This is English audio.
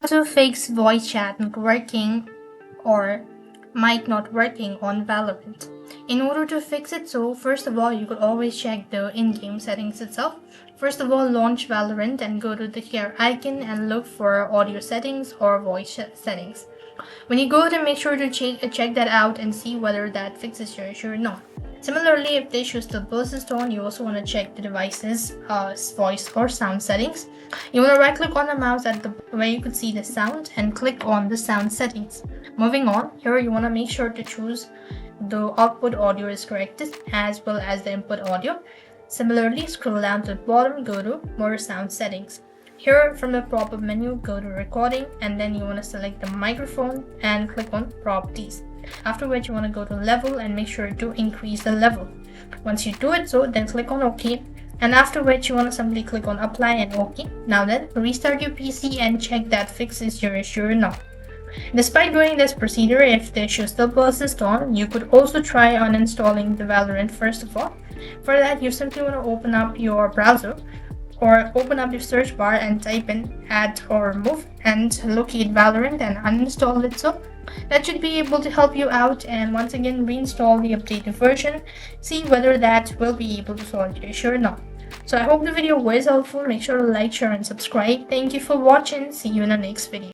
to fix voice chat not working or mic not working on Valorant. In order to fix it, so first of all, you could always check the in-game settings itself. First of all, launch Valorant and go to the gear icon and look for audio settings or voice settings. When you go to, make sure to check that out and see whether that fixes your issue or not. Similarly, if the issue still persists on, you also want to check the device's voice or sound settings. You want to right click on the mouse at the where you could see the sound and click on the sound settings. Moving on, here you want to make sure to choose the output audio is corrected as well as the input audio. Similarly, scroll down to the bottom, go to more sound settings. Here from the pop-up menu, go to recording and then you want to select the microphone and click on properties. After which you want to go to level and make sure to increase the level. Once you do it so, then click on OK, and after which you want to simply click on apply and OK. Now then, restart your PC and check that fixes your issue or not. Despite doing this procedure, if the issue still persists on, you could also try uninstalling the Valorant first of all. For that, you simply want to open up your browser or open up your search bar and type in add or remove and locate Valorant and uninstall it. So that should be able to help you out, and once again reinstall the updated version, see whether that will be able to solve your issue or not. So I hope the video was helpful. Make sure to like, share and subscribe. Thank you for watching. See you in the next video.